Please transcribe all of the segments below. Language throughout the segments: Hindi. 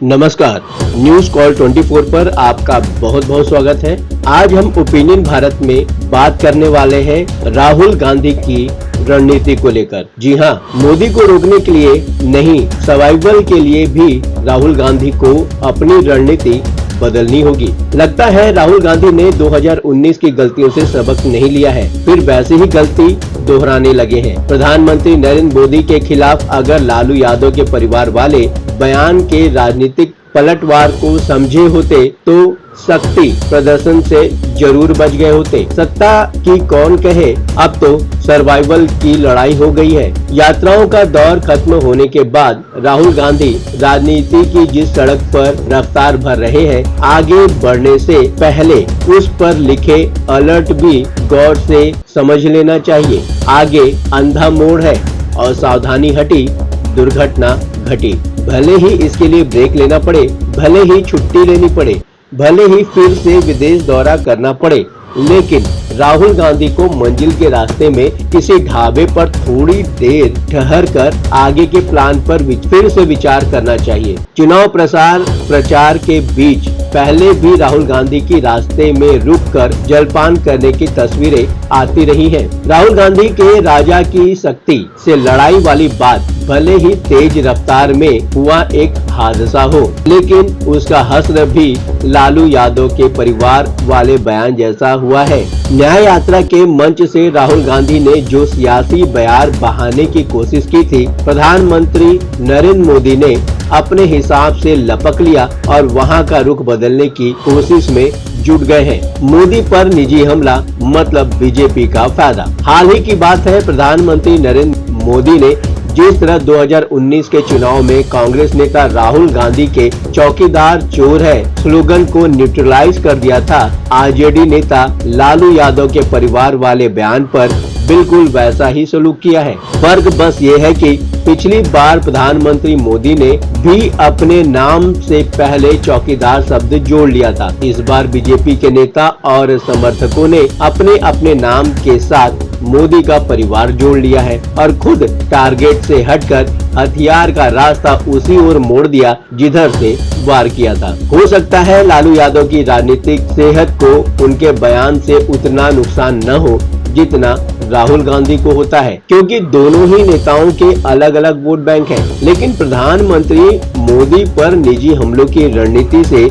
नमस्कार, न्यूज कॉल 24 पर आपका बहुत बहुत स्वागत है। आज हम ओपिनियन भारत में बात करने वाले हैं राहुल गांधी की रणनीति को लेकर। जी हाँ, मोदी को रोकने के लिए नहीं, सर्वाइवल के लिए भी राहुल गांधी को अपनी रणनीति बदलनी होगी। लगता है राहुल गांधी ने 2019 की गलतियों से सबक नहीं लिया है, फिर वैसे ही गलती दोहराने लगे हैं। प्रधानमंत्री नरेंद्र मोदी के खिलाफ अगर लालू यादव के परिवार वाले बयान के राजनीतिक पलटवार को समझे होते तो शक्ति प्रदर्शन से जरूर बच गए होते। सत्ता की कौन कहे, अब तो सर्वाइवल की लड़ाई हो गई है। यात्राओं का दौर खत्म होने के बाद राहुल गांधी राजनीति की जिस सड़क पर रफ्तार भर रहे हैं, आगे बढ़ने से पहले उस पर लिखे अलर्ट भी गौर से समझ लेना चाहिए। आगे अंधा मोड़ है और सावधानी हटी, दुर्घटना घटी। भले ही इसके लिए ब्रेक लेना पड़े, भले ही छुट्टी लेनी पड़े, भले ही फिर से विदेश दौरा करना पड़े, लेकिन राहुल गांधी को मंजिल के रास्ते में किसी ढाबे पर थोड़ी देर ठहर कर आगे के प्लान पर फिर से विचार करना चाहिए। चुनाव प्रचार के बीच पहले भी राहुल गांधी की रास्ते में रुककर जलपान करने की तस्वीरें आती रही हैं। राहुल गांधी के राजा की शक्ति से लड़ाई वाली बात भले ही तेज रफ्तार में हुआ एक हादसा हो, लेकिन उसका हश्र भी लालू यादव के परिवार वाले बयान जैसा हुआ है। न्याय यात्रा के मंच से राहुल गांधी ने जो सियासी बयार बहाने की कोशिश की थी, प्रधानमंत्री नरेंद्र मोदी ने अपने हिसाब से लपक लिया और वहां का रुख बदलने की कोशिश में जुट गए हैं। मोदी पर निजी हमला मतलब बीजेपी का फायदा। हाल ही की बात है, प्रधानमंत्री नरेंद्र मोदी ने जिस तरह 2019 के चुनाव में कांग्रेस नेता राहुल गांधी के चौकीदार चोर है स्लोगन को न्यूट्रलाइज कर दिया था, आरजेडी नेता लालू यादव के परिवार वाले बयान पर बिल्कुल वैसा ही सलूक किया है। फर्क बस ये है कि पिछली बार प्रधानमंत्री मोदी ने भी अपने नाम से पहले चौकीदार शब्द जोड़ लिया था। इस बार बीजेपी के नेता और समर्थकों ने अपने अपने नाम के साथ मोदी का परिवार जोड़ लिया है और खुद टारगेट से हटकर हथियार का रास्ता उसी ओर मोड़ दिया जिधर से वार किया था। हो सकता है लालू यादव की राजनीतिक सेहत को उनके बयान से उतना नुकसान न हो जितना राहुल गांधी को होता है, क्योंकि दोनों ही नेताओं के अलग अलग वोट बैंक हैं। लेकिन प्रधानमंत्री मोदी पर निजी हमलों की रणनीति से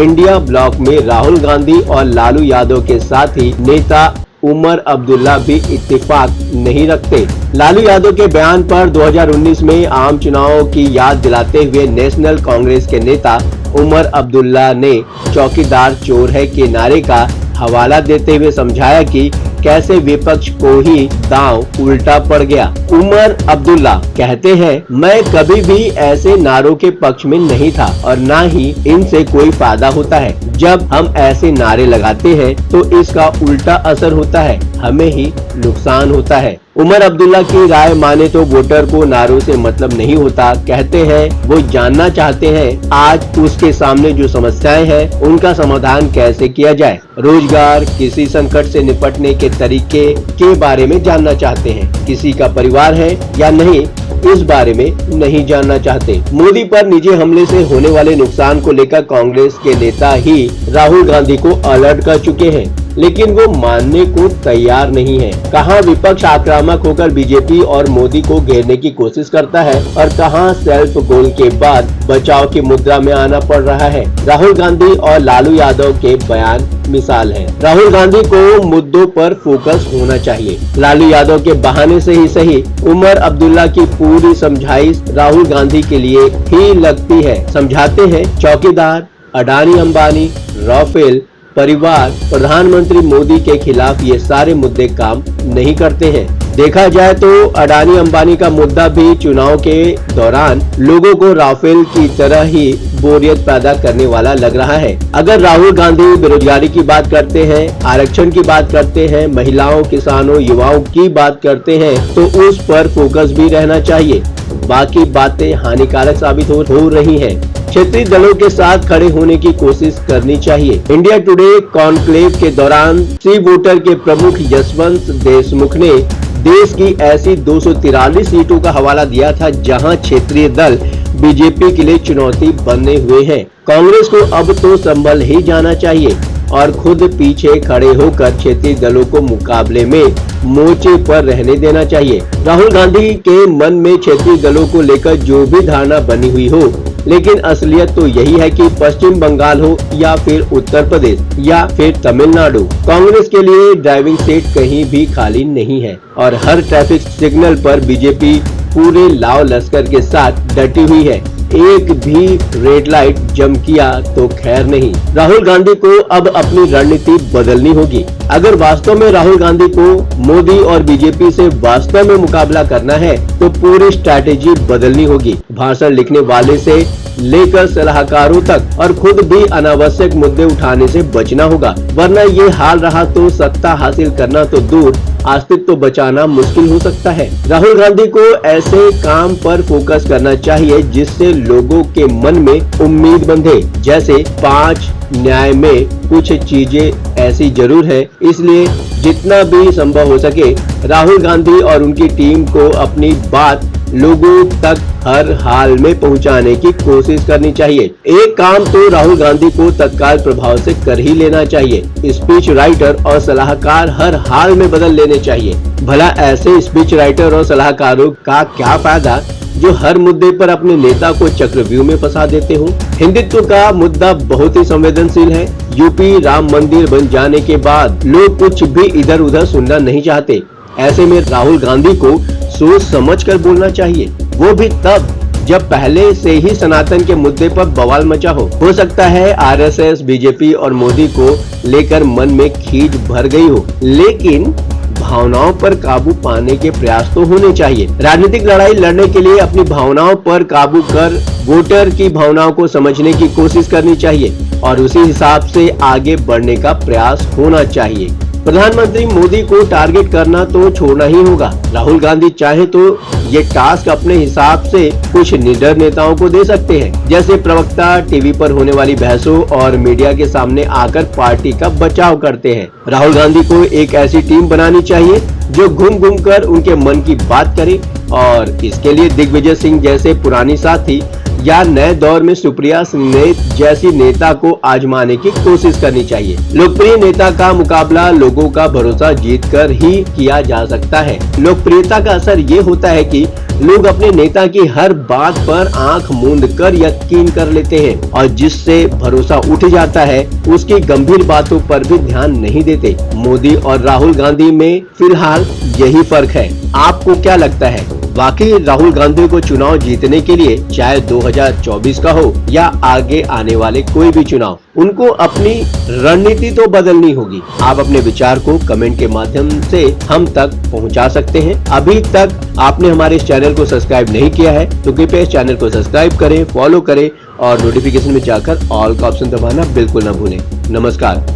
इंडिया ब्लॉक में राहुल गांधी और लालू यादव के साथ ही नेता उमर अब्दुल्ला भी इत्तेफाक नहीं रखते। लालू यादव के बयान पर 2019 में आम चुनाव की याद दिलाते हुए नेशनल कांग्रेस के नेता उमर अब्दुल्ला ने चौकीदार चोर है के नारे का हवाला देते हुए समझाया कि कैसे विपक्ष को ही दांव उल्टा पड़ गया। उमर अब्दुल्ला कहते हैं, मैं कभी भी ऐसे नारों के पक्ष में नहीं था और ना ही इनसे कोई फायदा होता है। जब हम ऐसे नारे लगाते हैं तो इसका उल्टा असर होता है, हमें ही नुकसान होता है। उमर अब्दुल्ला की राय माने तो वोटर को नारों से मतलब नहीं होता। कहते हैं वो जानना चाहते हैं आज उसके सामने जो समस्याएं हैं उनका समाधान कैसे किया जाए। रोजगार, किसी संकट से निपटने के तरीके के बारे में जानना चाहते हैं। किसी का परिवार है या नहीं, इस बारे में नहीं जानना चाहते। मोदी पर निजी हमले से होने वाले नुकसान को लेकर कांग्रेस के नेता ही राहुल गांधी को अलर्ट कर चुके हैं, लेकिन वो मानने को तैयार नहीं है। कहां विपक्ष आक्रामक होकर बीजेपी और मोदी को घेरने की कोशिश करता है और कहां सेल्फ गोल के बाद बचाव की मुद्रा में आना पड़ रहा है। राहुल गांधी और लालू यादव के बयान मिसाल है। राहुल गांधी को मुद्दों पर फोकस होना चाहिए। लालू यादव के बहाने से ही सही, उमर अब्दुल्ला की पूरी समझाइश राहुल गांधी के लिए ही लगती है। समझाते हैं चौकीदार, अडानी अंबानी, राफेल, परिवार, प्रधानमंत्री मोदी के खिलाफ ये सारे मुद्दे काम नहीं करते हैं। देखा जाए तो अडानी अंबानी का मुद्दा भी चुनाव के दौरान लोगों को राफेल की तरह ही बोरियत पैदा करने वाला लग रहा है। अगर राहुल गांधी बेरोजगारी की बात करते हैं, आरक्षण की बात करते हैं, महिलाओं, किसानों, युवाओं की बात करते हैं तो उस पर फोकस भी रहना चाहिए। बाकी बातें हानिकारक साबित हो रही हैं। क्षेत्रीय दलों के साथ खड़े होने की कोशिश करनी चाहिए। इंडिया टुडे कॉन्क्लेव के दौरान सी वोटर के प्रमुख यशवंत देशमुख ने देश की ऐसी 243 सीटों का हवाला दिया था जहां क्षेत्रीय दल बीजेपी के लिए चुनौती बने हुए हैं। कांग्रेस को अब तो संभल ही जाना चाहिए और खुद पीछे खड़े होकर क्षेत्रीय दलों को मुकाबले में मोर्चे पर रहने देना चाहिए। राहुल गांधी के मन में क्षेत्रीय दलों को लेकर जो भी धारणा बनी हुई हो, लेकिन असलियत तो यही है कि पश्चिम बंगाल हो या फिर उत्तर प्रदेश या फिर तमिलनाडु, कांग्रेस के लिए ड्राइविंग सीट कहीं भी खाली नहीं है और हर ट्रैफिक सिग्नल पर बीजेपी पूरे लाव लश्कर के साथ डटी हुई है। एक भी रेड लाइट जम किया तो खैर नहीं। राहुल गांधी को अब अपनी रणनीति बदलनी होगी। अगर वास्तव में राहुल गांधी को मोदी और बीजेपी से वास्तव में मुकाबला करना है तो पूरी स्ट्रैटेजी बदलनी होगी। भाषण लिखने वाले से लेकर सलाहकारों तक और खुद भी अनावश्यक मुद्दे उठाने से बचना होगा, वरना ये हाल रहा तो सत्ता हासिल करना तो दूर, अस्तित्व तो बचाना मुश्किल हो सकता है। राहुल गांधी को ऐसे काम पर फोकस करना चाहिए जिससे लोगों के मन में उम्मीद बंधे। जैसे 5 न्याय में कुछ चीजें ऐसी जरूर है, इसलिए जितना भी संभव हो सके राहुल गांधी और उनकी टीम को अपनी बात लोगों तक हर हाल में पहुंचाने की कोशिश करनी चाहिए। एक काम तो राहुल गांधी को तत्काल प्रभाव से कर ही लेना चाहिए। स्पीच राइटर और सलाहकार हर हाल में बदल लेने चाहिए। भला ऐसे स्पीच राइटर और सलाहकारों का क्या फायदा जो हर मुद्दे पर अपने नेता को चक्रव्यूह में फंसा देते हो। हिंदुत्व का मुद्दा बहुत ही संवेदनशील है। यूपी राम मंदिर बन जाने के बाद लोग कुछ भी इधर उधर सुनना नहीं चाहते। ऐसे में राहुल गांधी को सोच समझकर बोलना चाहिए, वो भी तब जब पहले से ही सनातन के मुद्दे पर बवाल मचा हो। हो सकता है आरएसएस, बीजेपी और मोदी को लेकर मन में खींच भर गई हो, लेकिन भावनाओं पर काबू पाने के प्रयास तो होने चाहिए। राजनीतिक लड़ाई लड़ने के लिए अपनी भावनाओं पर काबू कर वोटर की भावनाओं को समझने की कोशिश करनी चाहिए और उसी हिसाब से आगे बढ़ने का प्रयास होना चाहिए। प्रधानमंत्री मोदी को टारगेट करना तो छोड़ना ही होगा। राहुल गांधी चाहे तो ये टास्क अपने हिसाब से कुछ निडर नेताओं को दे सकते हैं, जैसे प्रवक्ता टीवी पर होने वाली बहसों और मीडिया के सामने आकर पार्टी का बचाव करते हैं। राहुल गांधी को एक ऐसी टीम बनानी चाहिए जो घूम घूम कर उनके मन की बात करे और इसके लिए दिग्विजय सिंह जैसे पुरानी साथी या नए दौर में सुप्रिया सिंह जैसी नेता को आजमाने की कोशिश करनी चाहिए। लोकप्रिय नेता का मुकाबला लोगों का भरोसा जीतकर ही किया जा सकता है। लोकप्रियता का असर ये होता है कि लोग अपने नेता की हर बात पर आंख मूंद कर यकीन कर लेते हैं और जिससे भरोसा उठ जाता है उसकी गंभीर बातों पर भी ध्यान नहीं देते। मोदी और राहुल गांधी में फिलहाल यही फर्क है। आपको क्या लगता है, वाकई राहुल गांधी को चुनाव जीतने के लिए चाहे 2024 का हो या आगे आने वाले कोई भी चुनाव, उनको अपनी रणनीति तो बदलनी होगी। आप अपने विचार को कमेंट के माध्यम से हम तक पहुंचा सकते हैं। अभी तक आपने हमारे इस चैनल को सब्सक्राइब नहीं किया है तो कृपया इस चैनल को सब्सक्राइब करें, फॉलो करें और नोटिफिकेशन में जाकर ऑल का ऑप्शन दबाना बिल्कुल न भूलें। नमस्कार।